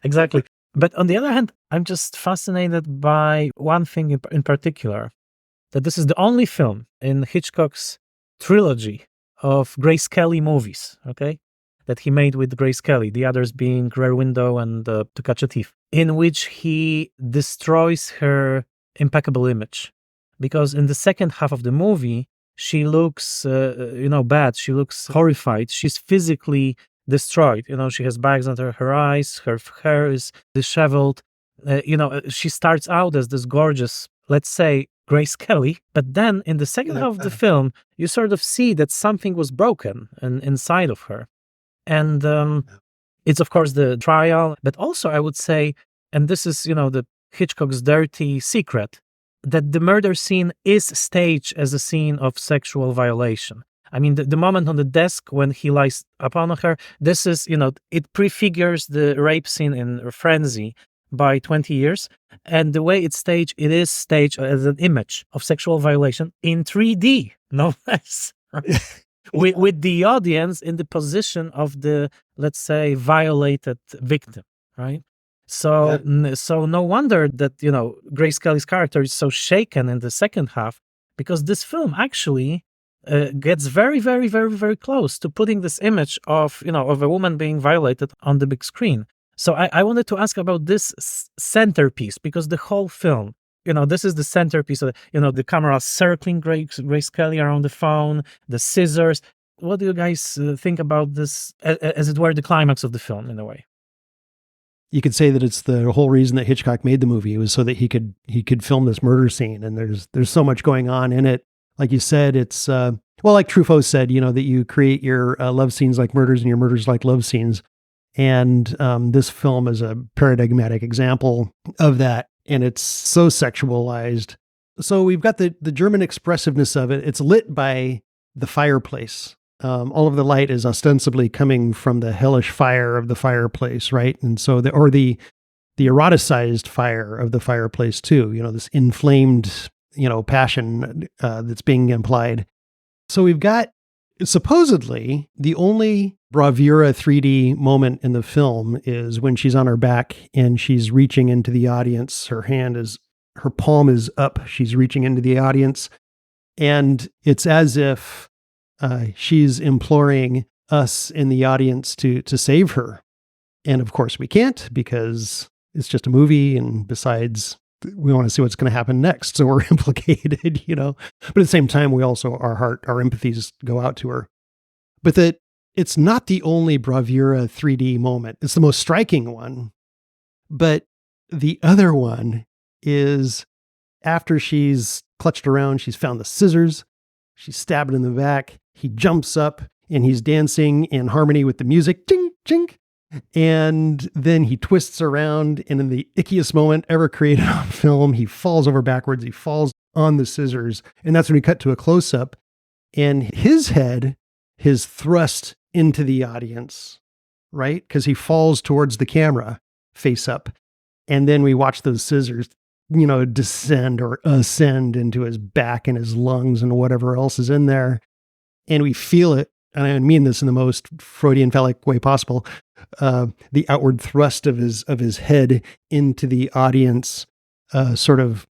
Exactly. But on the other hand, I'm just fascinated by one thing in particular, that this is the only film in Hitchcock's trilogy of Grace Kelly movies, okay, that he made with Grace Kelly, the others being Rear Window and To Catch a Thief, in which he destroys her impeccable image. Because in the second half of the movie, she looks, bad. She looks horrified. She's physically destroyed. She has bags under her eyes. Her hair is disheveled. She starts out as this gorgeous, let's say, Grace Kelly. But then in the second half of the film, you sort of see that something was broken inside of her. And it's, of course, the trial, but also I would say, and this is, the Hitchcock's dirty secret, that the murder scene is staged as a scene of sexual violation. I mean, the moment on the desk when he lies upon her, this is, it prefigures the rape scene in Frenzy by 20 years. And the way it's staged, it is staged as an image of sexual violation in 3D, no less. Right? with the audience in the position of the, let's say, violated victim, right? So no wonder that, Grace Kelly's character is so shaken in the second half, because this film actually gets very, very, very, very close to putting this image of, of a woman being violated on the big screen. So I wanted to ask about this centerpiece, because the whole film, this is the centerpiece of, the camera circling Grace Kelly around the phone, the scissors. What do you guys think about this, as it were, the climax of the film in a way? You could say that it's the whole reason that Hitchcock made the movie, was so that he could film this murder scene. And there's so much going on in it. Like you said, it's, like Truffaut said, that you create your love scenes like murders and your murders like love scenes. And this film is a paradigmatic example of that. And it's so sexualized. So we've got the German expressiveness of it. It's lit by the fireplace. All of the light is ostensibly coming from the hellish fire of the fireplace, right? And so the eroticized fire of the fireplace too, this inflamed, passion that's being implied. So we've got supposedly the only bravura 3D moment in the film is when she's on her back and she's reaching into the audience. Her palm is up. She's reaching into the audience. And it's as if she's imploring us in the audience to save her. And of course we can't, because it's just a movie. And besides, we want to see what's going to happen next. So we're implicated, but at the same time, we also, our empathies go out to her. But that it's not the only bravura 3D moment. It's the most striking one. But the other one is after she's clutched around, she's found the scissors, she's stabbed in the back. He jumps up and he's dancing in harmony with the music. Ching, ching. And then he twists around, and in the ickiest moment ever created on film, he falls over backwards. He falls on the scissors. And that's when we cut to a close-up. And his head is thrust into the audience, right? Because he falls towards the camera, face up. And then we watch those scissors, descend or ascend into his back and his lungs and whatever else is in there. And we feel it. And I mean this in the most Freudian phallic way possible, the outward thrust of his head into the audience, sort of,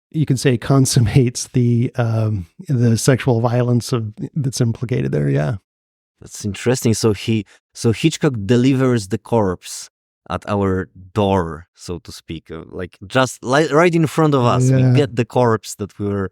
you could say, consummates the sexual violence that's implicated there. Yeah, that's interesting. So Hitchcock delivers the corpse at our door, so to speak, right in front of us. Yeah. We get the corpse that we were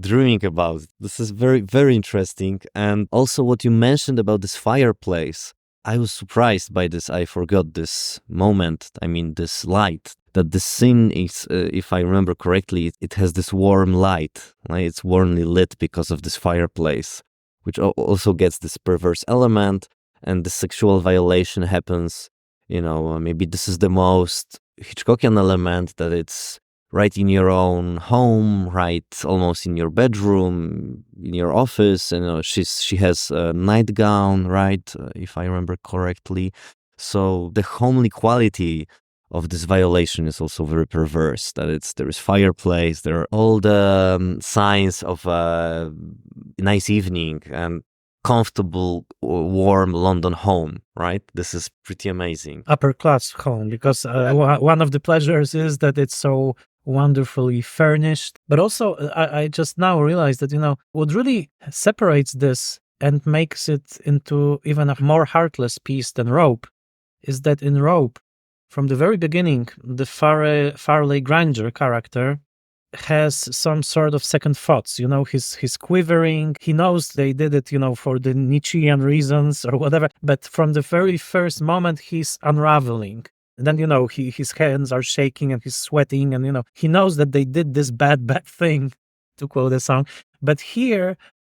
dreaming about. This is very, very interesting. And also what you mentioned about this fireplace, I was surprised by this. I forgot this moment. I mean, this light, that the scene is, if I remember correctly, it has this warm light, right? It's warmly lit because of this fireplace, which also gets this perverse element, and the sexual violation happens. Maybe this is the most Hitchcockian element, that it's right in your own home, right, almost in your bedroom, in your office. And she has a nightgown, right, if I remember correctly. So the homely quality of this violation is also very perverse. That there is fireplace, there are all the signs of a nice evening and comfortable, warm London home, right? This is pretty amazing. Upper class home, because one of the pleasures is that it's so wonderfully furnished. But also, I just now realized that, what really separates this and makes it into even a more heartless piece than Rope is that in Rope, from the very beginning, the Farley Granger character has some sort of second thoughts. He's quivering. He knows they did it, for the Nietzschean reasons or whatever. But from the very first moment, he's unraveling. And then, his hands are shaking and he's sweating. And, he knows that they did this bad thing, to quote a song. But here,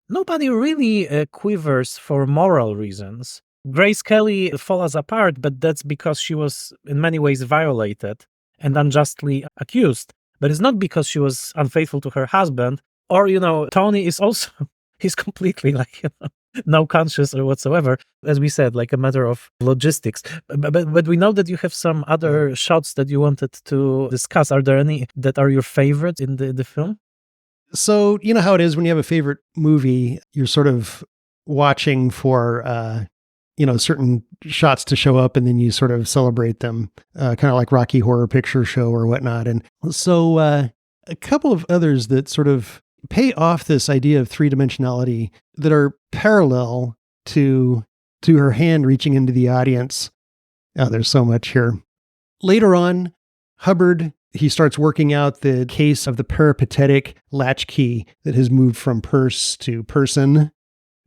nobody really quivers for moral reasons. Grace Kelly falls apart, but that's because she was in many ways violated and unjustly accused. But it's not because she was unfaithful to her husband, or, Tony is also, he's completely no conscience or whatsoever, as we said, like a matter of logistics. But we know that you have some other shots that you wanted to discuss. Are there any that are your favorite in the film? So, you know how it is when you have a favorite movie, you're sort of watching for, certain shots to show up, and then you sort of celebrate them, kind of like Rocky Horror Picture Show or whatnot. And so a couple of others that sort of pay off this idea of three-dimensionality that are parallel to her hand reaching into the audience. Oh, there's so much here. Later on, Hubbard, he starts working out the case of the peripatetic latchkey that has moved from purse to person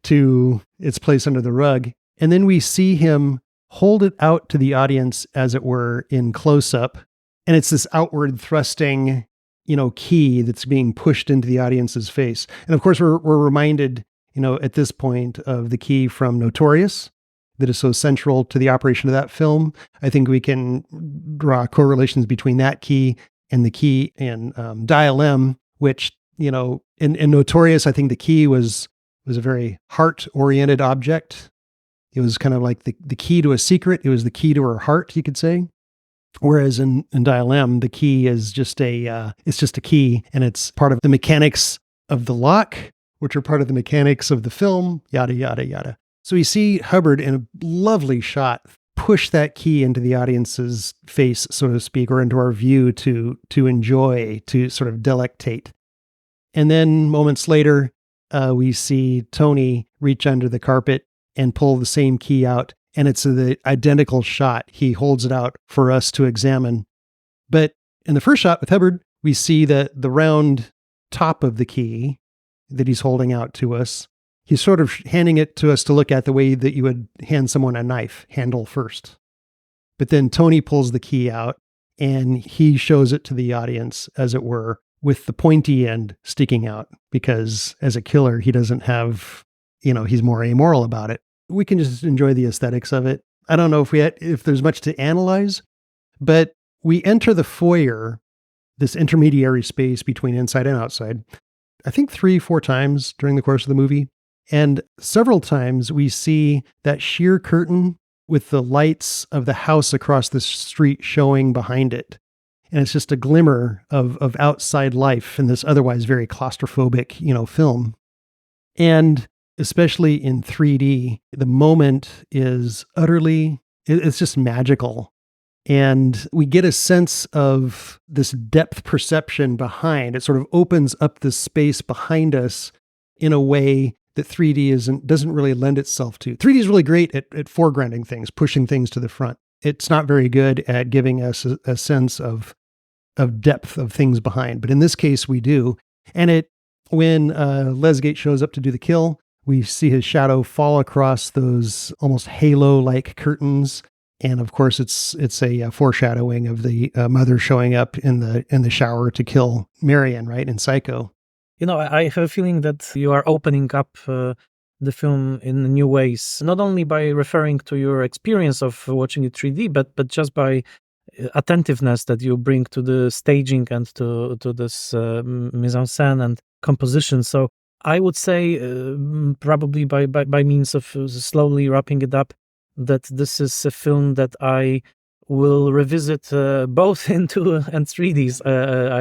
to its place under the rug. And then we see him hold it out to the audience, as it were, in close-up. And it's this outward thrusting, key that's being pushed into the audience's face. And of course, we're reminded, at this point of the key from Notorious, that is so central to the operation of that film. I think we can draw correlations between that key and the key in Dial M, which, you know, in Notorious, I think the key was a very heart-oriented object. It was kind of like the key to a secret. It was the key to her heart, you could say. Whereas in Dial M, the key is just it's just a key, and it's part of the mechanics of the lock, which are part of the mechanics of the film, yada, yada, yada. So we see Hubbard in a lovely shot push that key into the audience's face, so to speak, or into our view to enjoy, to sort of delectate. And then moments later, we see Tony reach under the carpet and pull the same key out, and it's the identical shot. He holds it out for us to examine. But in the first shot with Hubbard, we see the round top of the key that he's holding out to us. He's sort of handing it to us to look at the way that you would hand someone a knife, handle first. But then Tony pulls the key out and he shows it to the audience, as it were, with the pointy end sticking out, because as a killer, he doesn't have, you know, he's more amoral about it. We can just enjoy the aesthetics of it. I don't know if there's much to analyze, but we enter the foyer, this intermediary space between inside and outside, I think 3-4 times during the course of the movie. And several times we see that sheer curtain with the lights of the house across the street showing behind it. And it's just a glimmer of outside life in this otherwise very claustrophobic, you know, film. And especially in 3D, the moment is it's just magical. And we get a sense of this depth perception behind. It sort of opens up the space behind us in a way that 3D doesn't really lend itself to. 3D is really great at foregrounding things, pushing things to the front. It's not very good at giving us a sense of depth of things behind. But in this case, we do. And when Lesgate shows up to do the kill, we see his shadow fall across those almost halo-like curtains. And of course, it's a foreshadowing of the mother showing up in the shower to kill Marion, right, in Psycho. You know, I have a feeling that you are opening up the film in new ways, not only by referring to your experience of watching it 3D, but just by attentiveness that you bring to the staging and to this mise-en-scène and composition. So I would say, probably by means of slowly wrapping it up, that this is a film that I will revisit both in 2 and 3Ds,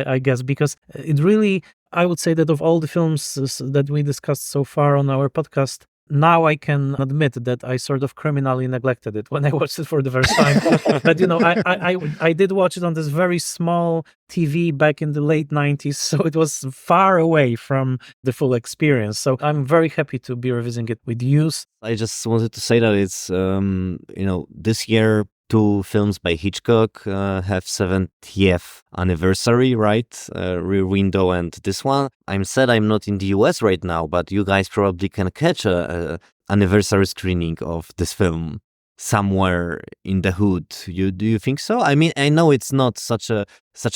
I guess, because it really, I would say that of all the films that we discussed so far on our podcast, now I can admit that I sort of criminally neglected it when I watched it for the first time. But, you know, I did watch it on this very small TV back in the late 90s, so it was far away from the full experience. So I'm very happy to be revisiting it with you. I just wanted to say that it's, this year, 2 films by Hitchcock have 70th anniversary, right? Rear Window and this one. I'm sad I'm not in the US right now, but you guys probably can catch a anniversary screening of this film somewhere in the hood. Do you think so? I mean, I know it's not such a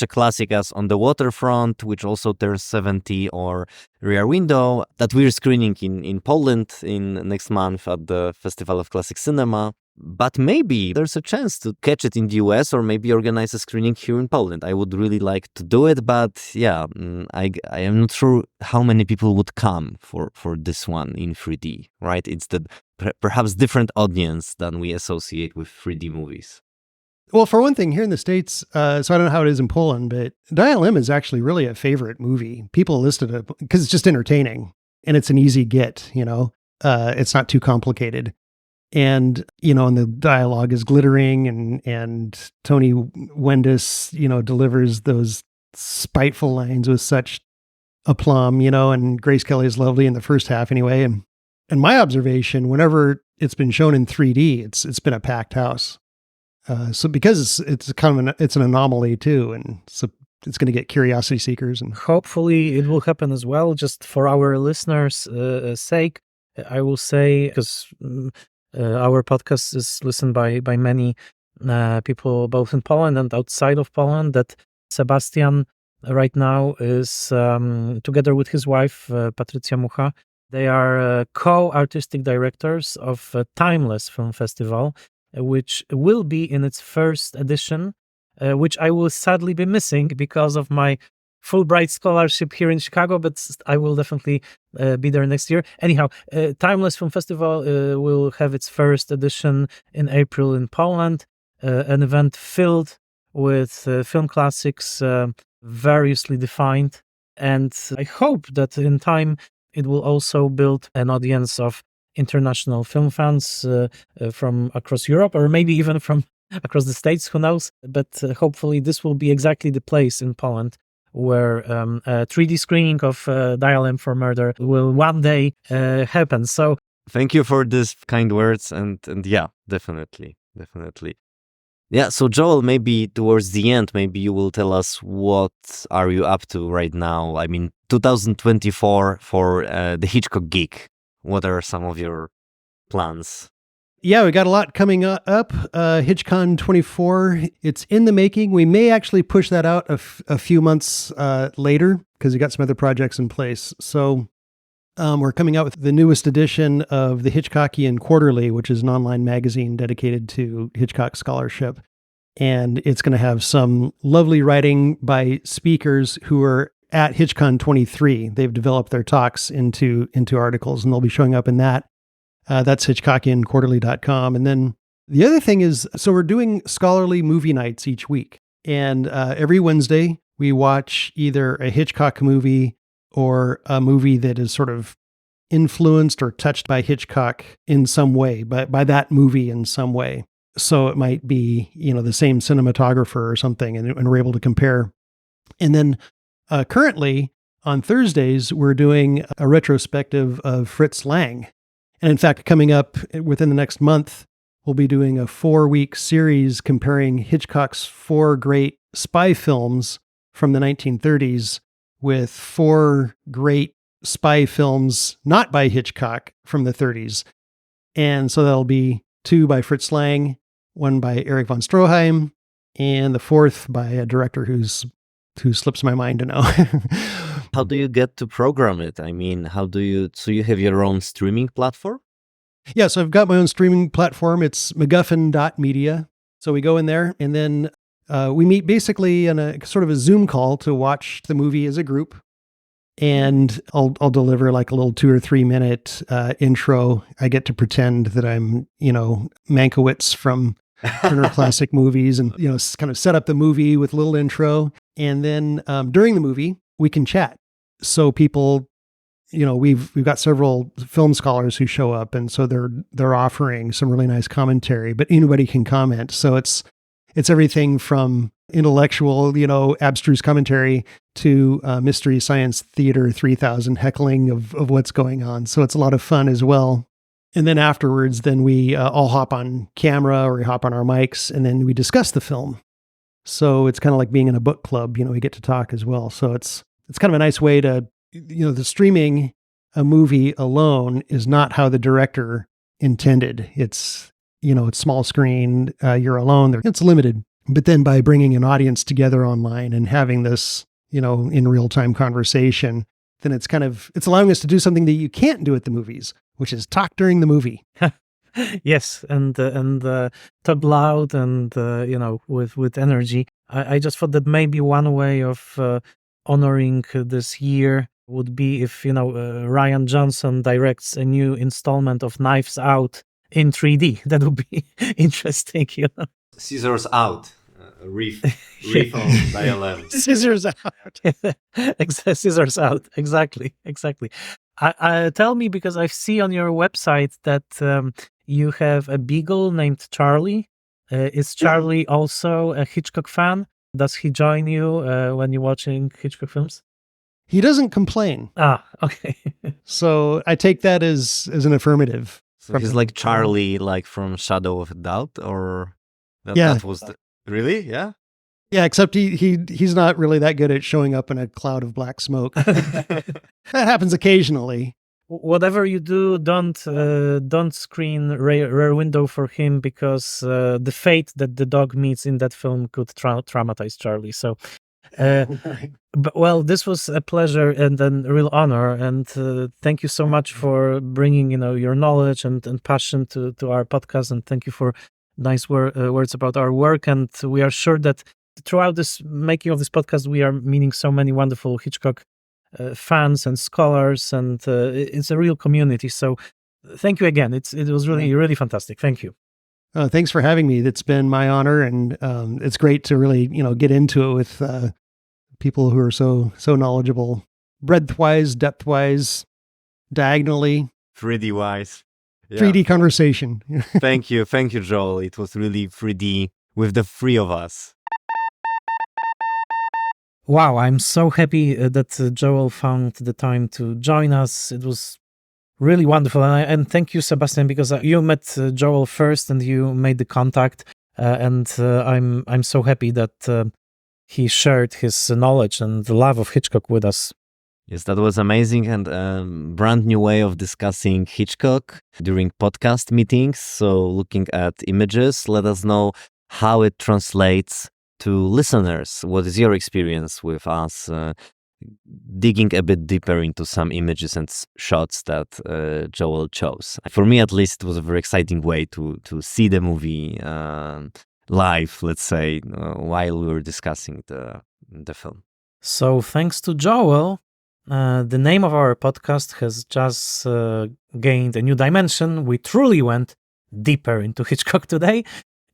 classic as On the Waterfront, which also turns 70, or Rear Window, that we're screening in Poland in next month at the Festival of Classic Cinema. But maybe there's a chance to catch it in the US, or maybe organize a screening here in Poland. I would really like to do it, but yeah, I am not sure how many people would come for this one in 3D, right? It's the perhaps different audience than we associate with 3D movies. Well, for one thing, here in the States, so I don't know how it is in Poland, but Dial M is actually really a favorite movie. People listed it because it's just entertaining and it's an easy get, you know, it's not too complicated. And, you know, and the dialogue is glittering and Tony Wendis, you know, delivers those spiteful lines with such aplomb, you know, and Grace Kelly is lovely in the first half anyway. And my observation, whenever it's been shown in 3D, it's been a packed house. So because it's kind of it's an anomaly too. And so it's going to get curiosity seekers. And hopefully it will happen as well. Just for our listeners' sake, I will say, because our podcast is listened by many people both in Poland and outside of Poland, that Sebastian right now is together with his wife, Patrycja Mucha. They are co-artistic directors of Timeless Film Festival, which will be in its first edition, which I will sadly be missing because of my Fulbright scholarship here in Chicago, but I will definitely be there next year. Anyhow, Timeless Film Festival will have its first edition in April in Poland, an event filled with film classics, variously defined. And I hope that in time it will also build an audience of international film fans from across Europe, or maybe even from across the States, who knows? But hopefully this will be exactly the place in Poland where a 3D screening of Dial M for Murder will one day happen. So thank you for these kind words, and yeah, definitely. Yeah, so Joel, maybe towards the end, maybe you will tell us what are you up to right now? I mean, 2024 for the Hitchcock Geek. What are some of your plans? Yeah, we got a lot coming up. HitchCon 24, it's in the making. We may actually push that out a few months later because we got some other projects in place. So we're coming out with the newest edition of the Hitchcockian Quarterly, which is an online magazine dedicated to Hitchcock scholarship. And it's going to have some lovely writing by speakers who are at HitchCon 23. They've developed their talks into articles, and they'll be showing up in that. That's HitchcockianQuarterly.com. And then the other thing is, so we're doing scholarly movie nights each week. And every Wednesday, we watch either a Hitchcock movie or a movie that is sort of influenced or touched by Hitchcock in some way, by that movie in some way. So it might be, the same cinematographer or something, and we're able to compare. And then currently, on Thursdays, we're doing a retrospective of Fritz Lang. And in fact, coming up within the next month, we'll be doing a 4-week series comparing Hitchcock's 4 great spy films from the 1930s with 4 great spy films not by Hitchcock from the 30s. And so that'll be 2 by Fritz Lang, 1 by Erich von Stroheim, and the 4th by a director who slips my mind to know. How do you get to program it? I mean, so you have your own streaming platform? Yeah, so I've got my own streaming platform. It's MacGuffin.media. So we go in there, and then we meet basically in a sort of a Zoom call to watch the movie as a group. And I'll deliver like a little 2 or 3 minute intro. I get to pretend that I'm, Mankiewicz from Turner Classic Movies, and, kind of set up the movie with a little intro. And then during the movie, we can chat. So people, we've got several film scholars who show up, and so they're offering some really nice commentary, but anybody can comment. So it's everything from intellectual, abstruse commentary to Mystery Science Theater 3000 heckling of what's going on. So it's a lot of fun as well. And then afterwards, we all hop on camera, or we hop on our mics, and then we discuss the film. So it's kind of like being in a book club, we get to talk as well. So it's kind of a nice way to, the streaming a movie alone is not how the director intended. It's, it's small screen, you're alone, it's limited. But then by bringing an audience together online and having this, in real-time conversation, then it's allowing us to do something that you can't do at the movies, which is talk during the movie. Yes, and talk loud and with energy. I just thought that maybe one way of honoring this year would be if Rian Johnson directs a new installment of Knives Out in 3D. That would be interesting. Scissors out. Reef on Dial M. Scissors out. Scissors out. Exactly. Tell me, because I see on your website that you have a beagle named Charlie. Is Charlie also a Hitchcock fan? Does he join you when you're watching Hitchcock films? He doesn't complain. Ah, okay. So I take that as an affirmative. So he's like Charlie, like from Shadow of a Doubt, or that was really? Yeah. Yeah, except he's not really that good at showing up in a cloud of black smoke. That happens occasionally. Whatever you do, don't screen Rear Window for him, because the fate that the dog meets in that film could traumatize Charlie. So But well, this was a pleasure and a real honor, and thank you so much for bringing your knowledge and passion to our podcast, and thank you for nice words about our work. And we are sure that throughout this making of this podcast, we are meeting so many wonderful Hitchcock fans and scholars, and it's a real community. So thank you again. It was really fantastic. Thank you. Thanks for having me. It's been my honor, and it's great to really get into it with people who are so knowledgeable, breadth-wise, depth-wise, diagonally, 3D-wise. Yeah. 3D conversation. Thank you, Joel. It was really 3D with the three of us. Wow, I'm so happy that Joel found the time to join us. It was really wonderful, and thank you, Sebastian, because you met Joel first and you made the contact, and I'm so happy that he shared his knowledge and the love of Hitchcock with us. Yes, that was amazing, and brand new way of discussing Hitchcock during podcast meetings. So looking at images, let us know how it translates to listeners. What is your experience with us digging a bit deeper into some images and shots that Joel chose? For me, at least, it was a very exciting way to see the movie live, let's say, while we were discussing the film. So thanks to Joel, the name of our podcast has just gained a new dimension. We truly went deeper into Hitchcock today.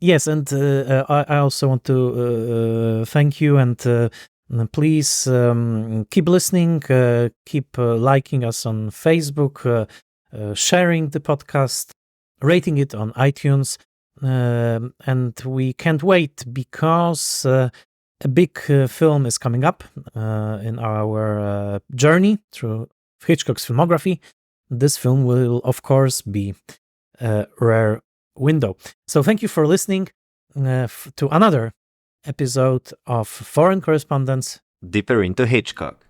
Yes, and I also want to thank you, and please keep listening, keep liking us on Facebook, sharing the podcast, rating it on iTunes, and we can't wait because a big film is coming up in our journey through Hitchcock's filmography. This film will, of course, be Rear Window. So thank you for listening to another episode of Foreign Correspondence. Deeper into Hitchcock.